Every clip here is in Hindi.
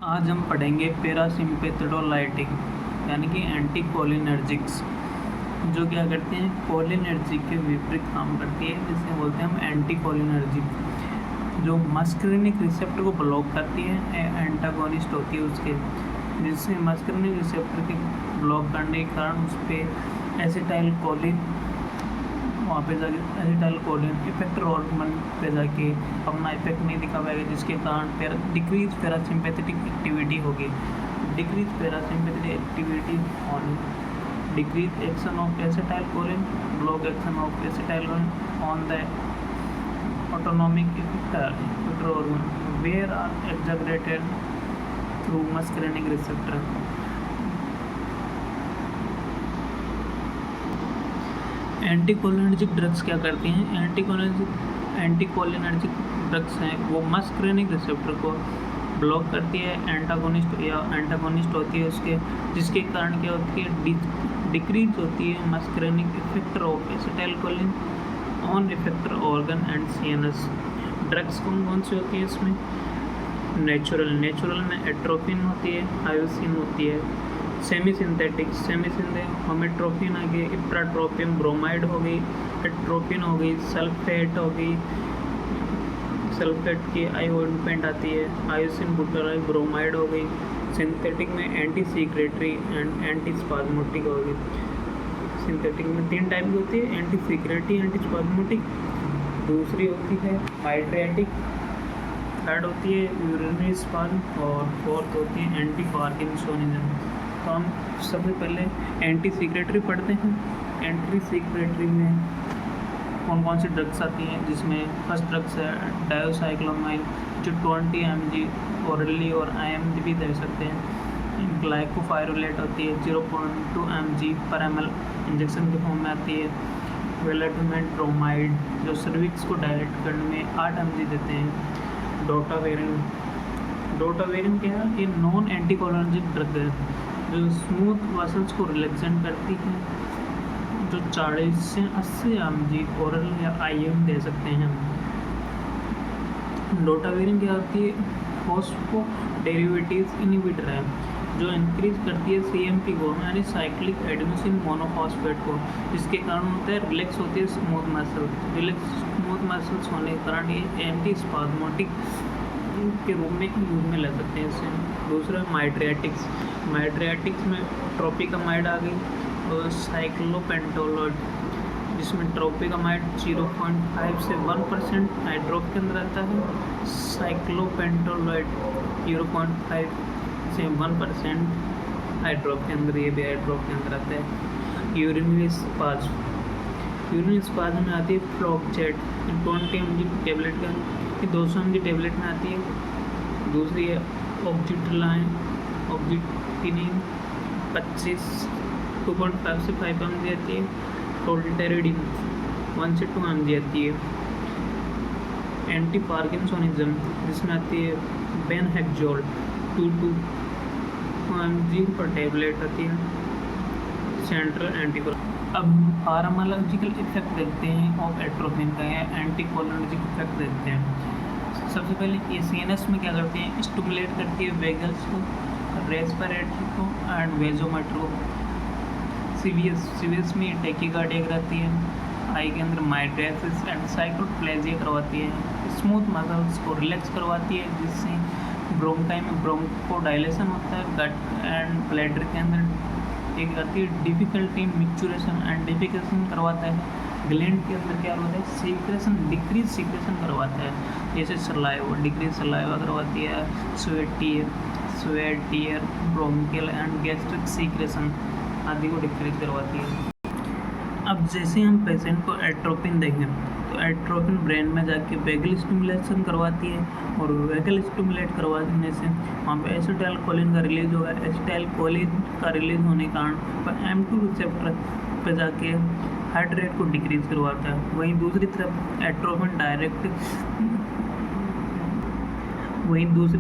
आज हम पढ़ेंगे पैरासिम्पेथेडोलाइटिक यानी कि एंटी कोलिनर्जिक्स, जो क्या करते हैं कोलिनर्जिक के विपरीत काम करती है, जिसे बोलते हैं हम एंटी कोलिनर्जिक। जो मस्करिनिक रिसेप्टर को ब्लॉक करती है, एंटागोनिस्ट होती है उसके, जिससे मस्करिनिक रिसेप्टर के ब्लॉक करने के कारण उस पर एसिटाइल कोलिन वहाँ पे जाके एसिटाइल कोलिन इफेक्टर हार्मोन पे जाके अपना इफेक्ट नहीं दिखा पाएगा, जिसके कारण डिक्रीज पैरासिम्पैथेटिक एक्टिविटी होगी। Decrease parasympathetic activity on decrease action of acetylcholine, block action of acetylcholine on the autonomic effector hormone where are exaggerated through muscarinic receptor. Anticholinergic drugs क्या करती हैं? एंटीकोलिनर्जिक ड्रग्स हैं वो मस्करिनिक रिसेप्टर को ब्लॉक करती है, एंटागोनिस्ट होती है उसके, जिसके कारण क्या होती है डिक्रीज होती है muscarinic effector of acetylcholine on effector organ and CNS. Drugs कौन से होती है इसमें? नेचुरल में एट्रोपिन होती है, हायोसिन होती है। सेमी सिंथेटिक होमिट्रोपिन आ गई, इप्राट्रोपिन ब्रोमाइड हो गई, एट्रोपिन हो गई, सल्फेट हो गई, सल्फेट की आयोडपेंट आती है, हायोसिन बुटाइल ब्रोमाइड हो गई। सिंथेटिक में anti secretory and anti spasmodic हो गई। सिंथेटिक में 3 टाइप की होती है, एंटी सीक्रेटरी, एंटी स्पाज्मोटिक, दूसरी होती है माइट्रियाटिक, थर्ड होती है यूरिनरी स्पाज्म और फोर्थ होती है एंटी पार्किंसोनिज्म। तो हम सबसे पहले एंटी सीक्रेटरी पढ़ते हैं। एंटी सीक्रेटरी में कौन सी ड्रग्स आती हैं, जिसमें फर्स्ट ड्रग्स है डायोसाइक्लोमाइन, जो 20 mg ओरली और IM भी दे सकते हैं। ग्लाइकोफायरोलेट होती है 0.2 mg पर ml इंजेक्शन के फॉर्म में आती है। वेलेटमेंट ब्रोमाइड जो सर्विक्स को डायरेक्ट करने में 8 mg देते हैं। डोटावेरिन क्या है? ये नॉन एंटीकोलिनर्जिक ड्रग है जो स्मूथ मसल्स को रिलैक्सेंट करती है, जो 40 से 80 mg ओरल या IM दे सकते हैं। डोटावेरिन क्या होती है? फॉस्फो डेरिवेटिव्स इनहिबिटर है, जो इंक्रीज करती है CMP को यानी साइक्लिक एडेनोसिन मोनोफॉस्फेट को, जिसके कारण होता है रिलैक्स होती है स्मूथ मसल्स होने के कारण ये एंटी स्पाज्मोटिक के रूप में यूज में ले सकते हैं इसे। दूसरा माइट्रियाटिक्स में ट्रोपिकामाइड आ गई और साइक्लोपेंटोलॉइड, जिसमें ट्रोपिकामाइड 0.5 से 1% हाइड्रोप के अंदर आता है। साइक्लोपेंटोलॉइड 0.5 से 1% हाइड्रोप के अंदर, ये भी हाइड्रोप के अंदर आता है। यूरिनरी स्पाज्म में आती है फ्लॉक्जेट 20 mg टेबलेट का, 200 mg टेबलेट में आती है। दूसरी है ऑक्जिटिनिन 2.5 से 5 mg आती है। टोल्टेरिडिन 1 से 2 mg आती है। एंटी पार्किंसोनिज्म जिसमें आती है बेनहेक्सोल 2 mg पर टेबलेट आती है। Central anti. अब फार्माकोलॉजिकल इफेक्ट देखते हैं ऑफ एट्रोपिन का या एंटीकोलिनर्जिक इफेक्ट देखते हैं। सबसे पहले ये CNS में क्या करती हैं? स्टिमुलेट करती है वेगल्स को, रेस्पिरेटरी को एंड वेजोमीटर को। सीवियस में टैकीकार्डिया रहती है। आई के अंदर माइग्रेसिस एंड साइक्लोप्लेजिया करवाती है। स्मूथ मसल्स को रिलैक्स करवाती है, जिससे ब्रोंकाई में ब्रोंकोडाइलेशन होता है। गट एंड ब्लैडर के अंदर एक आती है डिफिकल्टी मिक्चुरेशन एंड डिफिकेशन करवाता है। ग्लैंड के अंदर क्या होता है? डिक्रीज सीक्रेशन करवाता है, जैसे सलाइवा, डिक्रीज सलाइवा करवाती है। Sweat tear bronchial and gastric secretion आदि को डिक्रीज करवाती है। अब जैसे हम पेशेंट को एट्रोपिन देंगे तो एट्रोपिन ब्रेन में जाके वेगल स्टिमुलेशन करवाती है, और वेगल स्टिमुलेट करवाने से वहाँ पे एसिटाइल कोलिन का रिलीज होगा। एसिटाइल कोलिन का रिलीज होने के कारण M2 रिसेप्टर पे जाके हार्ट रेट को डिक्रीज करवाता है। वहीं दूसरी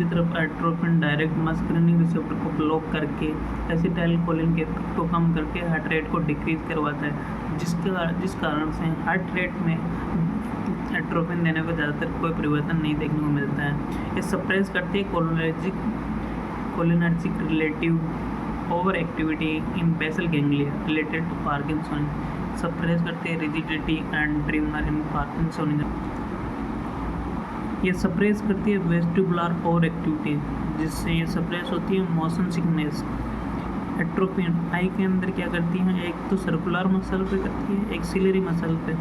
तरफ एट्रोपिन डायरेक्ट मस्करिनिक रिसेप्टर को ब्लॉक करके एसिटाइल कोलिन के इफेक्ट को कम करके हार्ट रेट को डिक्रीज करवाता है, जिस कारण से हार्ट रेट में एट्रोपिन देने पर ज़्यादातर कोई परिवर्तन नहीं देखने को मिलता है। ये सप्रेस करती है cholinergic relative overactivity in basal ganglia related to Parkinson, suppress करती है rigidity and tremor in Parkinsonism। ये सप्रेस करती है वेस्टिबुलर ओवरएक्टिविटी, जिससे ये सप्रेस होती है मोशन सिकनेस। एट्रोपिन आई के अंदर क्या करती है, एक तो सर्कुलर मसल पे करती है, एक सिलरी मसल पे।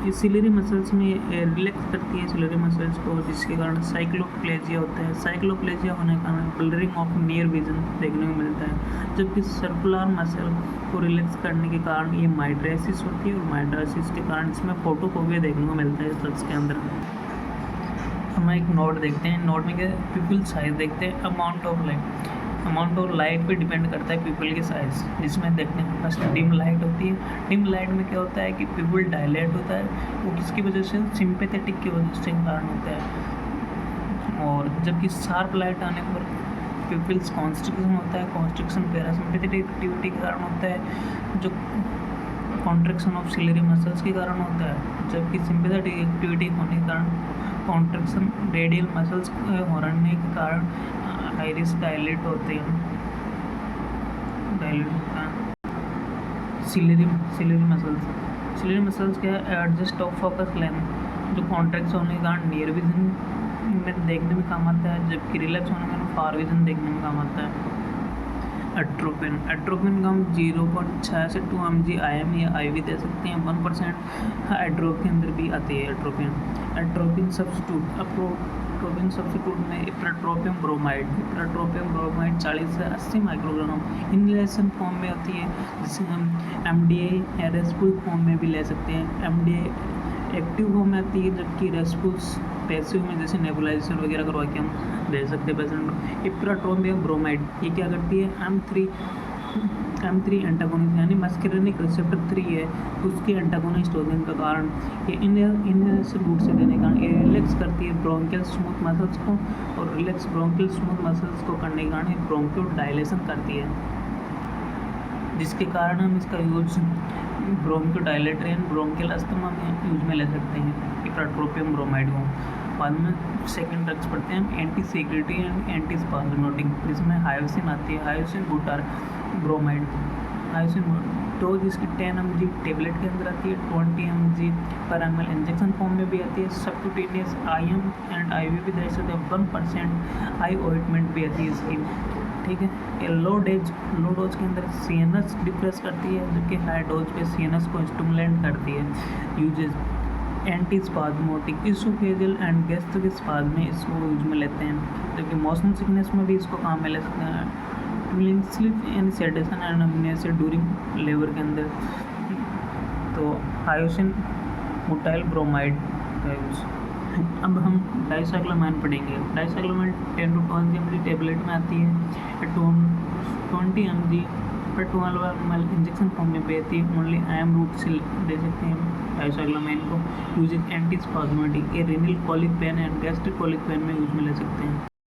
इस सिलरी मसल्स में रिलैक्स करती है सिलरी मसल्स को, जिसके कारण साइक्लोप्लेजिया होता है। साइक्लोप्लेजिया होने के कारण ब्लरिंग ऑफ नियर विजन देखने को मिलता है, जबकि सर्कुलर मसल को रिलैक्स करने के कारण ये माइड्रेसिस होती है, और माइड्रेसिस के कारण इसमें फोटोफोबिया देखने को मिलता है शख्स के अंदर। हम एक नोट देखते हैं, नोट में क्या पीपल साइज देखते हैं। अमाउंट ऑफ लाइट पे डिपेंड करता है पीपल की साइज़, जिसमें देखने फर्स्ट डिम लाइट होती है। डिम लाइट में क्या होता है कि पीपल डायलेट होता है, वो किसकी वजह से, सिंपैथेटिक की वजह से कारण होता है। और जबकि शार्प लाइट आने पर पीपल्स कॉन्स्ट्रिक्शन होता है, कॉन्स्ट्रिक्शन पैरासिम्पैथेटिक एक्टिविटी के कारण होता है, जो कॉन्ट्रैक्शन ऑफ सिलरी मसल्स के कारण होता है। जबकि सिंपैथेटिक एक्टिविटी होने के कारण कॉन्ट्रैक्शन रेडियल मसल्स होने के कारण आइरिस डायलेट होते हैं, डायलेट होता है। सिलरी मसल्स क्या है, एडजस्ट ऑफ फोकस लेंथ, जो कॉन्ट्रैक्ट होने के कारण नियर विजन में देखने में काम आता है, जबकि रिलैक्स होने के कारण फार विजन देखने में काम आता है। एट्रोपिन का हम 0.6 से 2 mg IM या IV दे सकते हैं। 1% हाइड्रोप के अंदर भी आती है एट्रोपिन सब्स्टिट्यूट में इप्राट्रोपियम ब्रोमाइड 40 से 80 माइक्रोग्राम इनहेलेशन फॉर्म में होती है, जिसे हम MDA या रेस्पुल फॉर्म में भी ले सकते हैं। MDA एक्टिव फॉर्म में आती है, जबकि रेस्पुल्स पैसिव में, जैसे नेबुलाइजेशन वगैरह करवा के हम दे सकते हैं पेशेंट को। इप्राट्रोपियम ब्रोमाइड ये क्या करती है, M3 एंटागोनिस्ट यानी मस्करिनिक रिसेप्टर 3 है, उसके एंटागोनिस्ट होने का कारण ये इनहेलेशन रूट से देने के कारण ये रिलैक्स करती है ब्रोंकियल स्मूथ मसल्स को, और रिलैक्स ब्रोंकियल स्मूथ मसल्स को करने के कारण ये ब्रोंकियो डायलेशन करती है, जिसके कारण हम इसका use bronchodilator and bronchial asthma में यूज में ले सकते हैं इप्राट्रोपियम ब्रोमाइड को। बाद में सेकेंड ड्रग्स पढ़ते हैं हम, एंटी सेक्रेटरी एंड एंटी स्पाज्मेटिक, जिसमें हायोसिन आती है, हायोसिन बुटार ब्रोमाइड। हायोसिन डोज इसकी 10 mg टेबलेट के अंदर आती है, 20 mg पर ml इंजेक्शन फॉर्म में भी आती है, सबक्यूटेनियस IM एंड IV भी दे सकते हैं। 1% आई ऑइंटमेंट भी आती है इसकी, ठीक है। ये लो डोज के अंदर CNS डिप्रेस करती है, जबकि हाई डोज पे CNS को स्टिमुलेंट करती है। Usages anti spasmodic, oesophageal and gastric spasm में इसको यूज में लेते हैं, जबकि मोशन सिकनेस में भी इसको काम में ले सकते हैं। Twilight sleep and sedation and amnesia during labour के अंदर। तो हायोसिन बुटाइल ब्रोमाइड का यूज। अब हम डाइसाइक्लोमाइन पढ़ेंगे। डाइसाइक्लोमाइन 10 to 20 mg टेबलेट में आती है, 20 mg पर 12 ml इंजेक्शन फॉर्म में भी आती है। ओनली IM रूट से दे सकते हैं डाइसाइक्लोमाइन को। यूजिंग एंटी स्पाज्मेटिक, ये renal colic pain and gastric colic pain में यूज में ले सकते हैं।